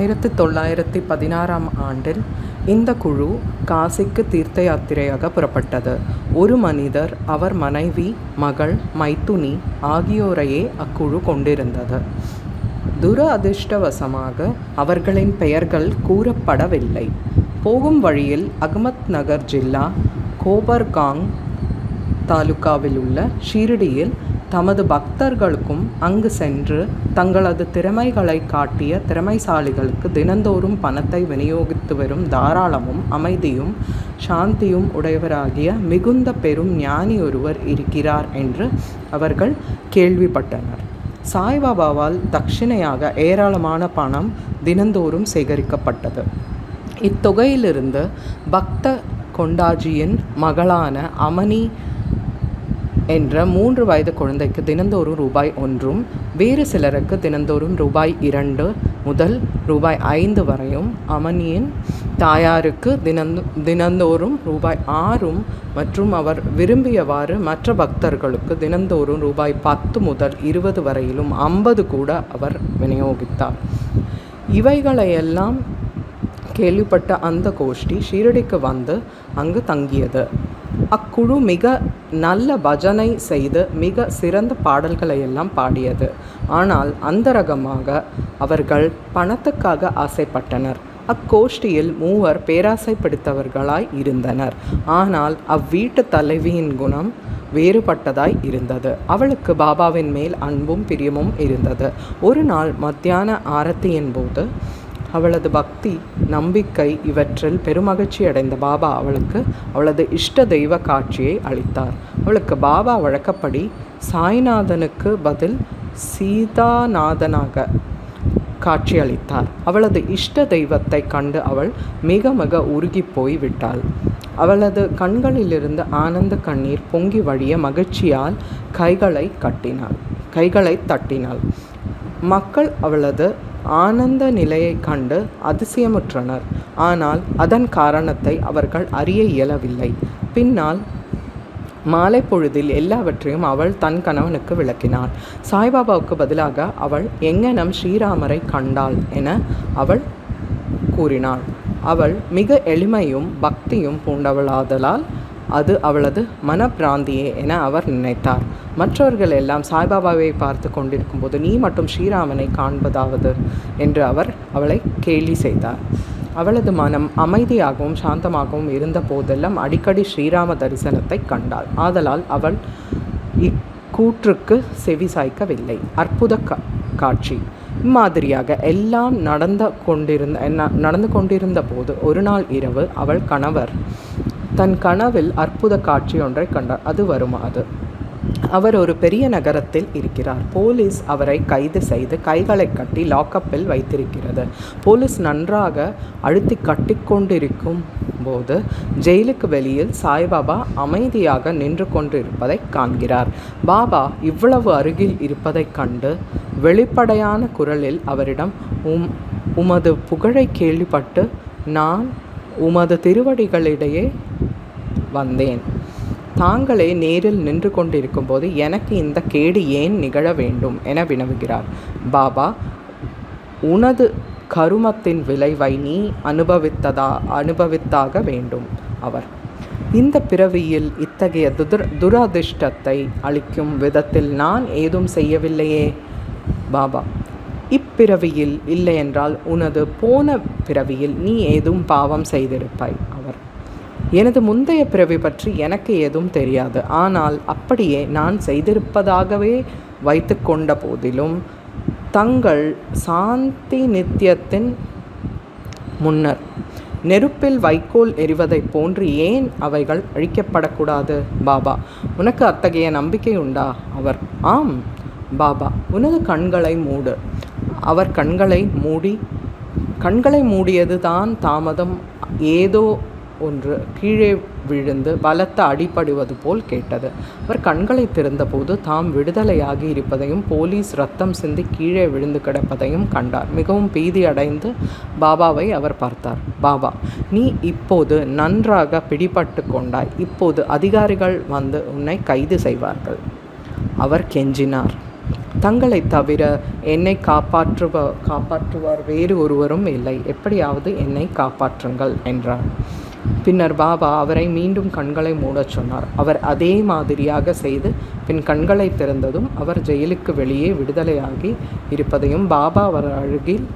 1916ஆம் ஆண்டில் இந்த குழு காசிக்கு தீர்த்த யாத்திரையாக புறப்பட்டது. ஒரு மனிதர், அவர் மனைவி, மகள் மைத்துனி ஆகியோரையே அக்குழு கொண்டிருந்தது. துரதிர்ஷ்டவசமாக அவர்களின் பெயர்கள் கூறப்படவில்லை. போகும் வழியில் அகமத் நகர் ஜில்லா கோபர்காங் தாலுகாவில் உள்ள ஷீரடியில் தமது பக்தர்களுக்கும் அங்கு சென்று தங்களது திறமைகளை காட்டிய திறமைசாலிகளுக்கு தினந்தோறும் பணத்தை விநியோகித்து வரும் தாராளமும் அமைதியும் சாந்தியும் உடையவராகிய மிகுந்த பெரும் ஞானி ஒருவர் இருக்கிறார் என்று அவர்கள் கேள்விப்பட்டனர். சாய்பாபாவால் தட்சிணையாக ஏராளமான பணம் தினந்தோறும் சேகரிக்கப்பட்டது. இத்தொகையிலிருந்து பக்த கொண்டாஜியின் மகளான அமனி என்ற 3 வயது குழந்தைக்கு தினந்தோறும் ரூபாய் 1, வேறு சிலருக்கு தினந்தோறும் ரூபாய் 2 முதல் ரூபாய் 5 வரையும், அமனியின் தாயாருக்கு தினந்தோறும் ரூபாய் 6 மற்றும் அவர் விரும்பியவாறு மற்ற பக்தர்களுக்கு தினந்தோறும் ரூபாய் 10 முதல் 20 வரையிலும் 50 கூட அவர் விநியோகித்தார். இவைகளையெல்லாம் கேள்விப்பட்ட அந்த கோஷ்டி ஷீரடிக்கு வந்து அங்கு தங்கியது. அக்குழு மிக நல்ல பஜனை செய்து மிக சிறந்த பாடல்களையெல்லாம் பாடியது. ஆனால் அந்தரங்கமாக அவர்கள் பணத்துக்காக ஆசைப்பட்டனர். அக்கோஷ்டியில் 3 பேராசை பிடித்தவர்களாய் இருந்தனர். ஆனால் அவ்வீட்டு தலைவியின் குணம் வேறுபட்டதாய் இருந்தது. அவளுக்கு பாபாவின் மேல் அன்பும் பிரியமும் இருந்தது. ஒரு நாள் மத்தியான ஆரத்தியின் போது அவளது பக்தி, நம்பிக்கை இவற்றில் பெருமகிழ்ச்சி அடைந்த பாபா அவளுக்கு அவளது இஷ்ட தெய்வ காட்சியை அளித்தார். அவளுக்கு பாபா வழக்கப்படி சாய்நாதனுக்கு பதில் சீதாநாதனாக காட்சி அளித்தார். அவளது இஷ்ட தெய்வத்தை கண்டு அவள் மிக மிக உருகி போய் விட்டாள். அவளது கண்களிலிருந்து ஆனந்த கண்ணீர் பொங்கி வழிய மகிழ்ச்சியால் கைகளை தட்டினாள். மக்கள் அவளது ஆனந்த நிலையை கண்டு அதிசயமுற்றனர். ஆனால் அதன் காரணத்தை அவர்கள் அறிய இயலவில்லை. பின்னால் மாலை பொழுதில் எல்லாவற்றையும் அவள் தன் கணவனுக்கு விளக்கினாள். சாய்பாபாவுக்கு பதிலாக அவள் எங்கனம் ஸ்ரீராமரை கண்டாள் என அவள் கூறினாள். அவள் மிக எளிமையும் பக்தியும் பூண்டவளாதலால் அது அவளது மனப்பிராந்தியே என அவர் நினைத்தார். மற்றவர்கள் எல்லாம் சாய்பாபாவை பார்த்து கொண்டிருக்கும் போது நீ மட்டும் ஸ்ரீராமனை காண்பதாவது என்று அவர் அவளை கேலி செய்தார். அவளது மனம் அமைதியாகவும் சாந்தமாகவும் இருந்த போதெல்லாம் அடிக்கடி ஸ்ரீராம தரிசனத்தை கண்டாள். ஆதலால் அவள் இக்கூற்றுக்கு செவி சாய்க்கவில்லை. அற்புத காட்சி. இம்மாதிரியாக எல்லாம் நடந்து கொண்டிருந்த போது ஒரு நாள் இரவு அவள் கணவர் தன் கனவில் அற்புத காட்சி ஒன்றை கண்டார். அது வருமாறு: அவர் ஒரு பெரிய நகரத்தில் இருக்கிறார். போலீஸ் அவரை கைது செய்து கைகளை கட்டி லாக்கப்பில் வைத்திருக்கிறது. போலீஸ் நன்றாக அழுத்தி கட்டி கொண்டிருக்கும் போது ஜெயிலுக்கு வெளியில் சாய்பாபா அமைதியாக நின்று கொண்டிருப்பதை காண்கிறார். பாபா இவ்வளவு அருகில் இருப்பதைக் கண்டு வெளிப்படையான குரலில் அவரிடம் உமது புகழை கேள்விப்பட்டு நான் உமது திருவடிகளிடையே வந்தேன். தாங்களே நேரில் நின்று கொண்டிருக்கும் போது எனக்கு இந்த கேடு ஏன் நிகழ வேண்டும் என வினவுகிறார். பாபா, உனது கருமத்தின் விளைவை நீ அனுபவித்தாக வேண்டும். அவர், இந்த பிறவியில் இத்தகைய துரதிர்ஷ்டத்தை அளிக்கும் விதத்தில் நான் ஏதும் செய்யவில்லையே. பாபா, இப்பிறவியில் இல்லையென்றால் உனது போன பிறவியில் நீ ஏதும் பாவம் செய்திருப்பாய். அவர், எனது முந்தைய பிறவி பற்றி எனக்கு ஏதும் தெரியாது. ஆனால் அப்படியே நான் செய்திருப்பதாகவே வைத்து கொண்ட போதிலும் தங்கள் சாந்தி நித்தியத்தின் முன்னர் நெருப்பில் வைக்கோல் எரிவதைப் போன்று ஏன் அவைகள் அழிக்கப்படக்கூடாது? பாபா, உனக்கு அத்தகைய நம்பிக்கை உண்டா? அவர், ஆம். பாபா, உனது கண்களை மூடு. அவர் கண்களை மூடியது தான் தாமதம். ஏதோ ஒன்று கீழே விழுந்து பலத்த அடிபடுவது போல் கேட்டது. அவர் கண்களை திறந்தபோது தாம் விடுதலையாகி இருப்பதையும் போலீஸ் ரத்தம் சிந்தி கீழே விழுந்து கிடப்பதையும் கண்டார். மிகவும் பீதி அடைந்து பாபாவை அவர் பார்த்தார். பாபா, நீ இப்போது நன்றாக பிடிபட்டு கொண்டாய். இப்போது அதிகாரிகள் வந்து உன்னை கைது செய்வார்கள். அவர் கெஞ்சினார். தங்களை தவிர என்னை காப்பாற்றுவார் வேறு ஒருவரும் இல்லை. எப்படியாவது என்னை காப்பாற்றுங்கள் என்றார். பின்னர் பாபா அவரை மீண்டும் கண்களை மூடச் சொன்னார். அவர் அதே மாதிரியாக செய்து பின் கண்களை திறந்ததும் அவர் ஜெயிலுக்கு வெளியே விடுதலையாகி இருப்பதையும் பாபா அவர் அருகில்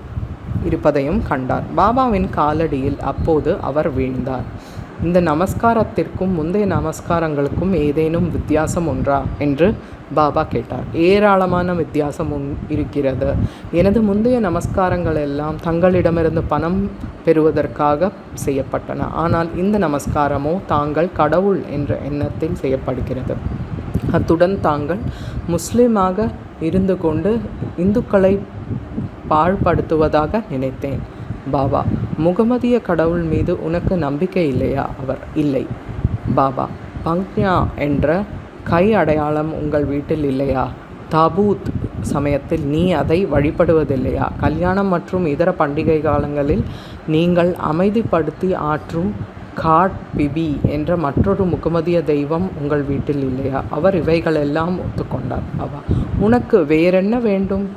இருப்பதையும் கண்டார். பாபாவின் காலடியில் அப்போது அவர் வீழ்ந்தார். இந்த நமஸ்காரத்திற்கும் முந்தைய நமஸ்காரங்களுக்கும் ஏதேனும் வித்தியாசம் ஒன்றா என்று பாபா கேட்டார். ஏராளமான வித்தியாசம் இருக்கிறது. எனது முந்தைய நமஸ்காரங்கள் எல்லாம் தங்களிடமிருந்து பணம் பெறுவதற்காக செய்யப்பட்டன. ஆனால் இந்த நமஸ்காரமோ தாங்கள் கடவுள் என்ற எண்ணத்தில் செய்யப்படுகிறது. அத்துடன் தாங்கள் முஸ்லீமாக இருந்து கொண்டு இந்துக்களை பாழ்படுத்துவதாக நினைத்தேன். பாபா: முகமதிய கடவுள் மீது உனக்கு நம்பிக்கை இல்லையா? அவர்: இல்லை. பாபா: பங்க்யா என்ற கை அடையாளம் உங்கள் வீட்டில் இல்லையா? தாபூத் சமயத்தில் நீ அதை வழிபடுவதில்லையா? கல்யாணம் மற்றும் இதர பண்டிகை காலங்களில் நீங்கள் அமைதிப்படுத்தி ஆற்றும் காட் பிபி என்ற மற்றொரு முகமதிய தெய்வம் உங்கள் வீட்டில் இல்லையா? அவர் இவைகளெல்லாம் ஒத்துக்கொண்டார். பாபா: உனக்கு வேறென்ன வேண்டும்?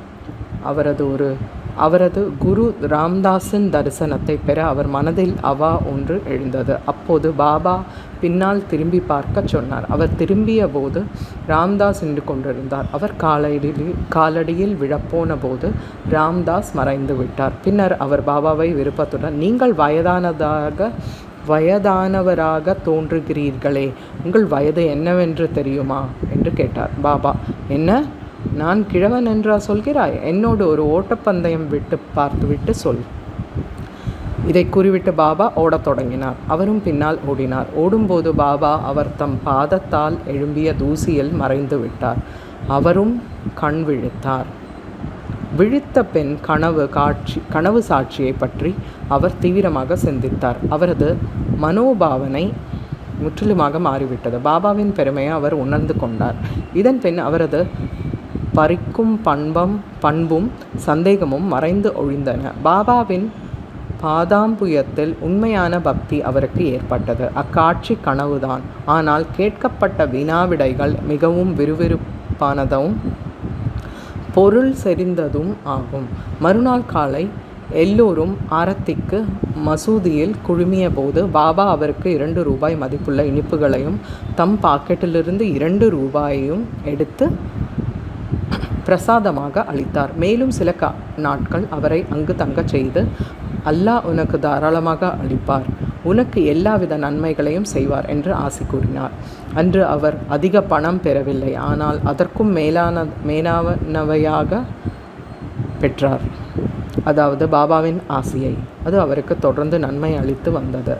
அவரது குரு ராம்தாஸின் தரிசனத்தை பெற அவர் மனதில் அவா ஒன்று எழுந்தது. அப்போது பாபா பின்னால் திரும்பி பார்க்க சொன்னார். அவர் திரும்பிய போது ராம்தாஸ் நின்று கொண்டிருந்தார். அவர் காலடியில் விழப்போன போது ராம்தாஸ் மறைந்து விட்டார். பின்னர் அவர் பாபாவை விருப்பத்துடன்: நீங்கள் வயதானவராக தோன்றுகிறீர்களே, உங்கள் வயது என்னவென்று தெரியுமா என்று கேட்டார். பாபா: என்ன, நான் கிழவன் என்றா சொல்கிறாய்? என்னோடு ஒரு ஓட்டப்பந்தயம் பார்த்துவிட்டு சொல். இதை கூறிவிட்டு பாபா ஓடத் தொடங்கினார். அவரும் பின்னால் ஓடினார். ஓடும்போது பாபா அவர் தம் பாதத்தால் எழும்பிய தூசியில் மறைந்து விட்டார். அவரும் கண் விழித்தார். விழித்த பெண் கனவு சாட்சியை பற்றி அவர் தீவிரமாக சிந்தித்தார். அவரது மனோபாவனை முற்றிலுமாக மாறிவிட்டது. பாபாவின் பெருமையை அவர் உணர்ந்து கொண்டார். இதன் பின் அவரது பறிக்கும் பண்பும் சந்தேகமும் மறைந்து ஒழிந்தன. பாபாவின் பாதாம்புயத்தில் உண்மையான பக்தி அவருக்கு ஏற்பட்டது. அக்காட்சி கனவுதான். ஆனால் கேட்கப்பட்ட வினாவிடைகள் மிகவும் விறுவிறுப்பானதும் பொருள் செறிந்ததும் ஆகும். மறுநாள் காலை எல்லோரும் ஆரத்திக்கு மசூதியில் குழுமிய போது பாபா அவருக்கு 2 ரூபாய் மதிப்புள்ள இனிப்புகளையும் தம் பாக்கெட்டிலிருந்து 2 ரூபாயையும் எடுத்து பிரசாதமாக அளித்தார். மேலும் சில நாட்கள் அவரை அங்கு தங்கச் செய்து, அல்லாஹ் உனக்கு தாராளமாக அளிப்பார், உனக்கு எல்லாவித நன்மைகளையும் செய்வார் என்று ஆசி கூறினார். அன்று அவர் அதிக பணம் பெறவில்லை. ஆனால் அதற்கும் மேலானவையாக பெற்றார். அதாவது பாபாவின் ஆசியை. அது அவருக்கு தொடர்ந்து நன்மை அளித்து வந்தது.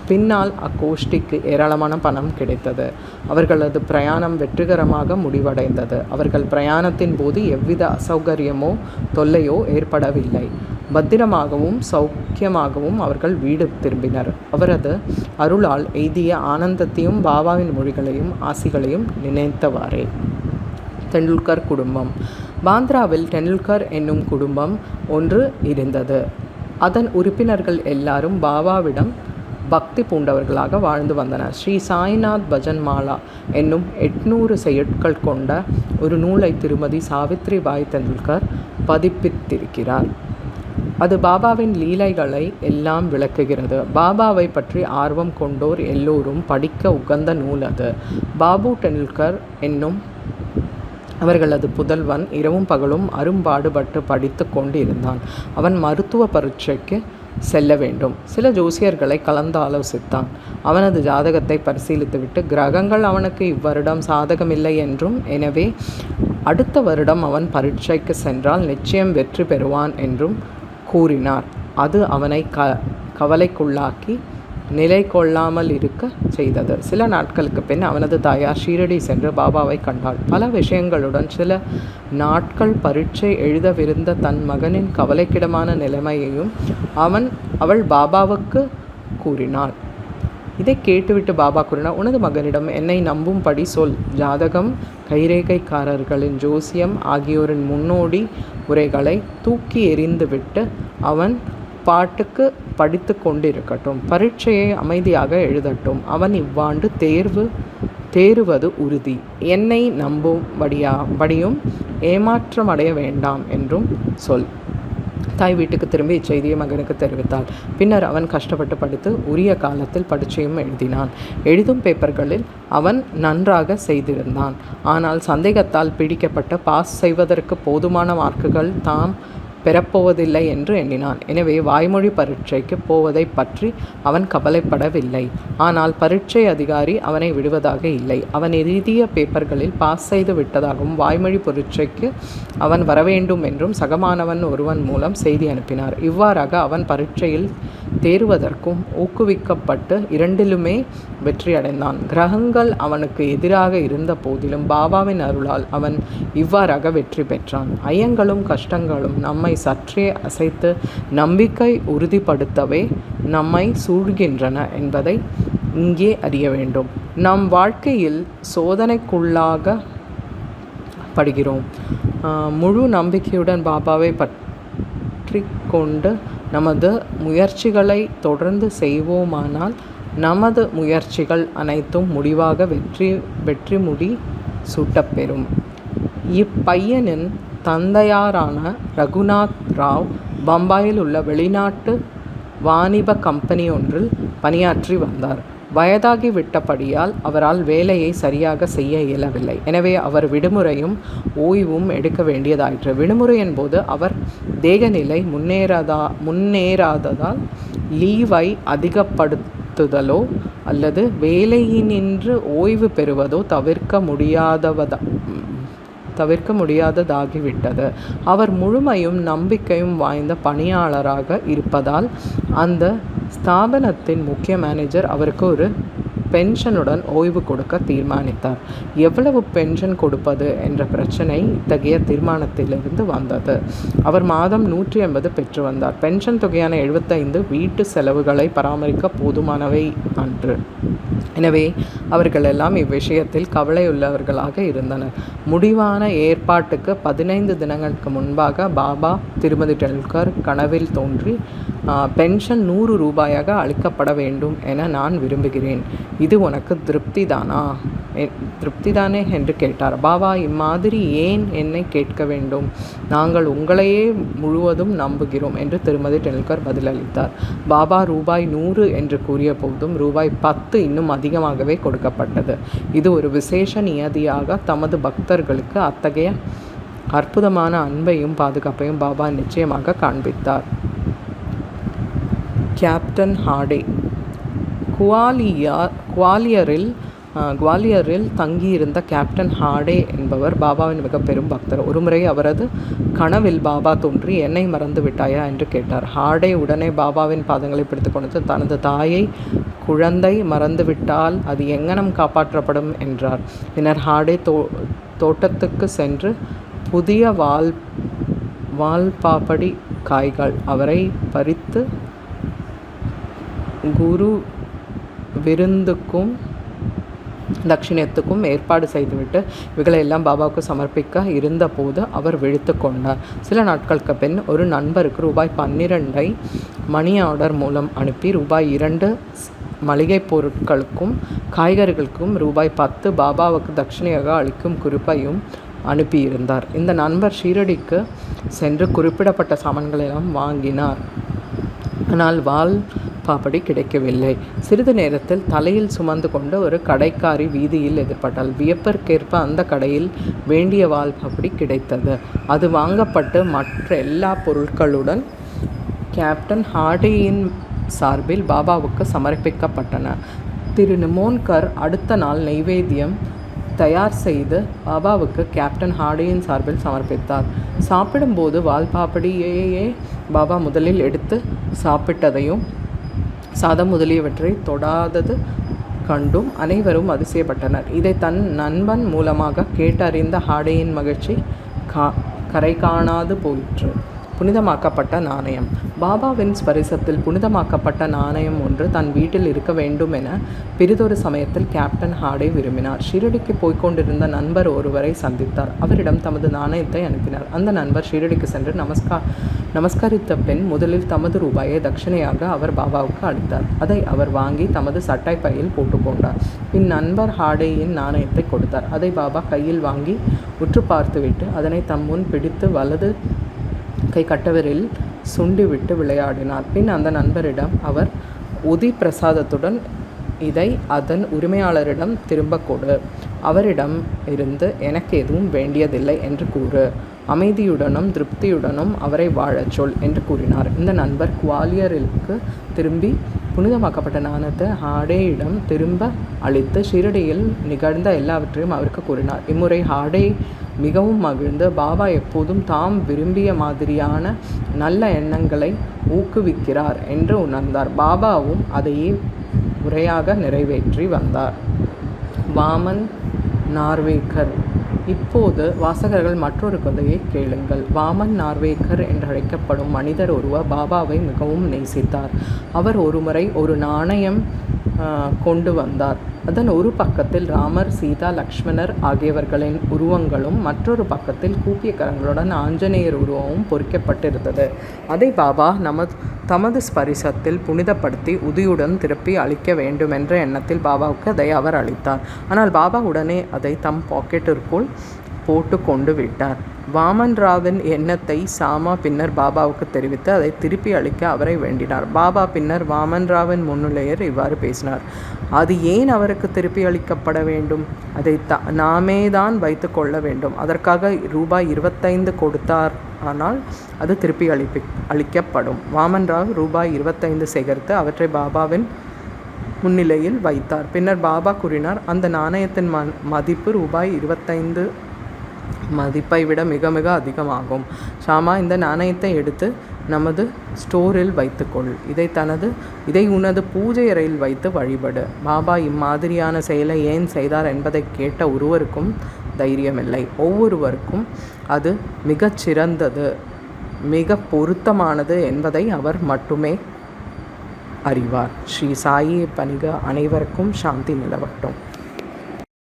பின்னால் அக்கோஷ்டிக்கு ஏராளமான பணம் கிடைத்தது. அவர்களது பிரயாணம் வெற்றிகரமாக முடிவடைந்தது. அவர்கள் பிரயாணத்தின் போது எவ்வித அசௌகரியமோ தொல்லையோ ஏற்படவில்லை. பத்திரமாகவும் சௌக்கியமாகவும் அவர்கள் வீடு திரும்பினர். அவரது அருளால் எய்திய ஆனந்தத்தையும் பாபாவின் மொழிகளையும் ஆசிகளையும் நினைத்தவாறே. டெண்டுல்கர் குடும்பம். பாந்த்ராவில் டெண்டுல்கர் என்னும் குடும்பம் ஒன்று இருந்தது. அதன் உறுப்பினர்கள் எல்லாரும் பாபாவிடம் பக்தி பூண்டவர்களாக வாழ்ந்து வந்தனர். ஸ்ரீ சாய்நாத் பஜன் மாலா என்னும் 800 செயற்கள் கொண்ட ஒரு நூலை திருமதி சாவித்ரி பாய் டெண்டுல்கர் பதிப்பித்திருக்கிறார். அது பாபாவின் லீலைகளை எல்லாம் விளக்குகிறது. பாபாவை பற்றி ஆர்வம் கொண்டோர் எல்லோரும் படிக்க உகந்த நூல் அது. பாபு டெண்டுல்கர் என்னும் அவர்களது புதல்வன் இரவும் பகலும் அரும்பாடுபட்டு படித்து கொண்டு இருந்தான். அவன் மருத்துவ பரீட்சைக்கு செல்ல வேண்டும். சில ஜோசியர்களை கலந்து ஆலோசித்தான். அவனது ஜாதகத்தை பரிசீலித்துவிட்டு கிரகங்கள் அவனுக்கு இவ்வருடம் சாதகமில்லை என்றும், எனவே அடுத்த வருடம் அவன் பரீட்சைக்கு சென்றால் நிச்சயம் வெற்றி பெறுவான் என்றும் கூறினார். அது அவனை கவலைக்குள்ளாக்கி நிலை கொள்ளாமல் இருக்க செய்தது. சில நாட்களுக்கு பின் அவனது தாயார் ஷீரடி சென்று பாபாவை கண்டாள். பல விஷயங்களுடன் சில நாட்கள் பரீட்சை எழுதவிருந்த தன் மகனின் கவலைக்கிடமான நிலைமையையும் அவள் பாபாவுக்கு கூறினாள். இதை கேட்டுவிட்டு பாபா கூறினார், உனது மகனிடம் என்னை நம்பும்படி சொல். ஜாதகம், கைரேகைக்காரர்களின் ஜோசியம் ஆகியோரின் முன்னோடி உரைகளை தூக்கி எறிந்துவிட்டு அவன் பாட்டுக்கு படித்து கொண்டிருக்கட்டும். பரீட்சையை அமைதியாக எழுதட்டும். அவன் இவ்வாண்டு தேறுவது உறுதி. என்னை நம்பும்படியும் ஏமாற்றமடைய வேண்டாம் என்றும் சொல். தாய் வீட்டுக்கு திரும்பி இச்செய்தியை மகனுக்கு தெரிவித்தாள். பின்னர் அவன் கஷ்டப்பட்டு படித்து உரிய காலத்தில் பரீட்சையும் எழுதினான். எழுதும் பேப்பர்களில் அவன் நன்றாக செய்திருந்தான். ஆனால் சந்தேகத்தால் பிடிக்கப்பட்டு பாஸ் செய்வதற்கு போதுமான மார்க்குகள் தாம் பெறப்போவதில்லை என்று எண்ணினான். எனவே வாய்மொழி பரீட்சைக்கு போவதை பற்றி அவன் கவலைப்படவில்லை. ஆனால் பரீட்சை அதிகாரி அவனை விடுவதாக இல்லை. அவன் எழுதிய பேப்பர்களில் பாஸ் செய்து விட்டதாகவும் வாய்மொழி பரீட்சைக்கு அவன் வரவேண்டும் என்றும் சகமானவன் ஒருவன் மூலம் செய்தி அனுப்பினார். இவ்வாறாக அவன் பரீட்சையில் தேறுவதற்கும் ஊக்குவிக்கப்பட்டு இரண்டிலுமே வெற்றியடைந்தான். கிரகங்கள் அவனுக்கு எதிராக இருந்த போதிலும் பாபாவின் அருளால் அவன் இவ்வாறாக வெற்றி பெற்றான். ஐயங்களும் கஷ்டங்களும் நம்மை சற்றே அசைத்து நம்பிக்கை உறுதிப்படுத்தவே நம்மை சூழ்கின்றன என்பதை இங்கே அறிய வேண்டும். நம் வாழ்க்கையில் சோதனைக்குள்ளாக படுகிறோம். முழு நம்பிக்கையுடன் பாபாவை பற்றி கொண்டு நமது முயற்சிகளை தொடர்ந்து செய்வோமானால் நமது முயற்சிகள் அனைத்தும் முடிவாக வெற்றி முடி சூட்டப்பெறும். இப்பையனின் தந்தையாரான ரகுநாத் ராவ் பம்பாயில் உள்ள வெளிநாட்டு வாணிப கம்பெனி ஒன்றில் பணியாற்றி வந்தார். வயதாகி விட்டபடியால் அவரால் வேலையை சரியாக செய்ய இயலவில்லை. எனவே அவர் விடுமுறையும் ஓய்வும் எடுக்க வேண்டியதாயிற்று. விடுமுறையின் போது அவர் தேகநிலை முன்னேறாததால் லீவை அதிகப்படுத்துதலோ அல்லது வேலையினின்று ஓய்வு பெறுவதோ தவிர்க்க முடியாததாகிவிட்டது. அவர் முழுமையும் நம்பிக்கையும் வாய்ந்த பணியாளராக இருப்பதால் அந்த ஸ்தாபனத்தின் முக்கிய மேனேஜர் அவருக்கு ஒரு பென்ஷனுடன் ஓய்வு கொடுக்க தீர்மானித்தார். எவ்வளவு பென்ஷன் கொடுப்பது என்ற பிரச்சனை இத்தகைய தீர்மானத்திலிருந்து வந்தது. அவர் மாதம் 180 பெற்று வந்தார். பென்ஷன் தொகையான 75 வீட்டு செலவுகளை பராமரிக்க போதுமானவை அன்று. எனவே அவர்கள் எல்லாம் இவ்விஷயத்தில் கவலையுள்ளவர்களாக இருந்தனர். முடிவான ஏற்பாட்டுக்கு 15 தினங்களுக்கு முன்பாக பாபா திருமதி டெண்டுல்கர் கனவில் தோன்றி பென்ஷன் 100 ரூபாயாக அளிக்கப்பட வேண்டும் என நான் விரும்புகிறேன். இது உனக்கு திருப்திதானே என்று கேட்டார். பாபா, இம்மாதிரி ஏன் என்னை கேட்க வேண்டும்? நாங்கள் உங்களையே முழுவதும் நம்புகிறோம் என்று திருமதி டெண்டுல்கர் பதிலளித்தார். பாபா ரூபாய் 100 என்று கூறிய போதும் ரூபாய் 10 இன்னும் அதிகமாகவே கொடுக்கப்பட்டது. இது ஒரு விசேஷ நியதியாக தமது பக்தர்களுக்கு அத்தகைய அற்புதமான அன்பையும் பாதுகாப்பையும் பாபா நிச்சயமாக காண்பித்தார். கேப்டன் ஹார்டே குவாலியரில் தங்கியிருந்த கேப்டன் ஹார்டே என்பவர் பாபாவின் மிக பெரும் பக்தர். ஒருமுறை அவரது கனவில் பாபா தோன்றி என்னை மறந்து விட்டாயா என்று கேட்டார். ஹார்டே உடனே பாபாவின் பாதங்களை பிடித்து கொண்டு தனது தாயை குழந்தை மறந்துவிட்டால் அது எங்கனம் காப்பாற்றப்படும் என்றார். பின்னர் ஹார்டே தோட்டத்துக்கு சென்று புதிய வால்பாப்படி காய்கள் அவரை பறித்து குரு விருந்துக்கும் தட்சிணத்துக்கும் ஏற்பாடு செய்துவிட்டு இவைகளை எல்லாம் பாபாவுக்கு சமர்ப்பிக்க இருந்தபோது அவர் விழித்து கொண்டார். சில நாட்களுக்கு பின் ஒரு நண்பருக்கு ரூபாய் 12 மணி ஆர்டர் மூலம் அனுப்பி ரூபாய் 2 மளிகை பொருட்களுக்கும் காய்கறிகளுக்கும் ரூபாய் 10 பாபாவுக்கு தட்சிணையாக அளிக்கும் குறிப்பையும் அனுப்பியிருந்தார். இந்த நண்பர் ஷீரடிக்கு சென்று குறிப்பிடப்பட்ட சாமான்களெல்லாம் வாங்கினார். ஆனால் பாப்படி கிடைக்கவில்லை. சிறிது நேரத்தில் தலையில் சுமந்து கொண்டு ஒரு கடைக்காரி வீதியில் எதிர்பட்டாள். வியப்பிற்கேற்ப அந்த கடையில் வேண்டிய பாப்படி கிடைத்தது. அது வாங்கப்பட்டு மற்ற எல்லா பொருட்களுடன் கேப்டன் ஹார்டேயின் சார்பில் பாபாவுக்கு சமர்ப்பிக்கப்பட்டன. திரு நிமோன்கர் அடுத்த நாள் நைவேத்தியம் தயார் செய்து பாபாவுக்கு கேப்டன் ஹார்டேயின் சார்பில் சமர்ப்பித்தார். சாப்பிடும்போது வால்பாப்படியையே பாபா முதலில் எடுத்து சாப்பிட்டதையும் சாதம் முதலியவற்றை தொடாதது கண்டும் அனைவரும் அதிசயப்பட்டனர். இதை தன் நண்பன் மூலமாக கேட்டறிந்த ஹார்டேயின் மகிழ்ச்சி கரை காணாது போயிற்று. புனிதமாக்கப்பட்ட நாணயம். பாபாவின் ஸ்பரிசத்தில் புனிதமாக்கப்பட்ட நாணயம் ஒன்று தன் வீட்டில் இருக்க வேண்டும் என பிறிதொரு சமயத்தில் கேப்டன் ஹார்டே விரும்பினார். ஷிரடிக்கு போய்கொண்டிருந்த நண்பர் ஒருவரை சந்தித்தார். அவரிடம் தமது நாணயத்தை அனுப்பினார். அந்த நண்பர் ஷிரடிக்கு சென்று நமஸ்கரித்த பின் முதலில் தமது ரூபாயை தட்சிணையாக அவர் பாபாவுக்கு அளித்தார். அதை அவர் வாங்கி தமது சட்டை பையில் போட்டுக்கொண்டார். பின் நண்பர் ஹார்டேயின் நாணயத்தை கொடுத்தார். அதை பாபா கையில் வாங்கி உற்று பார்த்துவிட்டு அதனை தம் முன் பிடித்து வலது கை கட்டவரில் சுண்டிவிட்டு விளையாடினார். பின் அந்த நண்பரிடம் அவர் உதி பிரசாதத்துடன் இதை அதன் உரிமையாளரிடம் திரும்ப கொடு, அவரிடம் இருந்து எனக்கு எதுவும் வேண்டியதில்லை என்று கூறு, அமைதியுடனும் திருப்தியுடனும் அவரை வாழச் சொல் என்று கூறினார். இந்த நண்பர் குவாலியருக்கு திரும்பி புனிதமாக்கப்பட்ட நாணயத்தை ஹார்டேயிடம் திரும்ப அளித்து ஷிரடியில் நிகழ்ந்த எல்லாவற்றையும் அவருக்கு கூறினார். இம்முறை ஹார்டே மிகவும் மகிழ்ந்து பாபா எப்போதும் தாம் விரும்பிய மாதிரியான நல்ல எண்ணங்களை ஊக்குவிக்கிறார் என்று உணர்ந்தார். பாபாவும் அதையே முறையாக நிறைவேற்றி வந்தார். வாமன் நார்வேக்கர். இப்போது வாசகர்கள் மற்றொரு கதையை கேளுங்கள். வாமன் நார்வேக்கர் என்றழைக்கப்படும் மனிதர் ஒருவர் பாபாவை மிகவும் நேசித்தார். அவர் ஒருமுறை ஒரு நாணயம் கொண்டு வந்தார். அதன் ஒரு பக்கத்தில் ராமர், சீதா, லக்ஷ்மணர் ஆகியவர்களின் உருவங்களும் மற்றொரு பக்கத்தில் கூப்பிய கரங்களுடன் ஆஞ்சநேயர் உருவமும் பொறிக்கப்பட்டிருந்தது. அதை பாபா தமது ஸ்பரிசத்தில் புனிதப்படுத்தி உதியுடன் திருப்பி அளிக்க வேண்டுமென்ற எண்ணத்தில் பாபாவுக்கு அதை அவர் அளித்தார். ஆனால் பாபா உடனே அதை தம் பாக்கெட்டிற்குள் போட்டு கொண்டு விட்டார். வாமன் ராவின் எண்ணத்தை சாமா பின்னர் பாபாவுக்கு தெரிவித்து அதை திருப்பி அளிக்க அவரை வேண்டினார். பாபா பின்னர் வாமன் ராவின் முன்னிலையில் இவ்வாறு பேசினார். அது ஏன் அவருக்கு திருப்பி அளிக்கப்பட வேண்டும்? அதை நாமே தான் வைத்து கொள்ள வேண்டும். அதற்காக ரூபாய் 25 கொடுத்தார், ஆனால் அது திருப்பி அளிக்கப்படும். வாமன் ராவ் ரூபாய் 25 சேகரித்து அவற்றை பாபாவின் முன்னிலையில் வைத்தார். பின்னர் பாபா கூறினார், அந்த நாணயத்தின் மதிப்பு ரூபாய் 25 மதிப்பை விட மிக மிக அதிகமாகும். ஷாமா, இந்த நாணயத்தை எடுத்து நமது ஸ்டோரில் வைத்துக்கொள். இதை உனது பூஜை அறையில் வைத்து வழிபடு. பாபா இம்மாதிரியான செயலை ஏன் செய்தார் என்பதை கேட்ட ஒருவருக்கும் தைரியமில்லை. ஒவ்வொருவருக்கும் அது மிகச்சிறந்தது, மிக பொருத்தமானது என்பதை அவர் மட்டுமே அறிவார். ஸ்ரீ சாயி பணிக. அனைவருக்கும் சாந்தி நிலவட்டும்.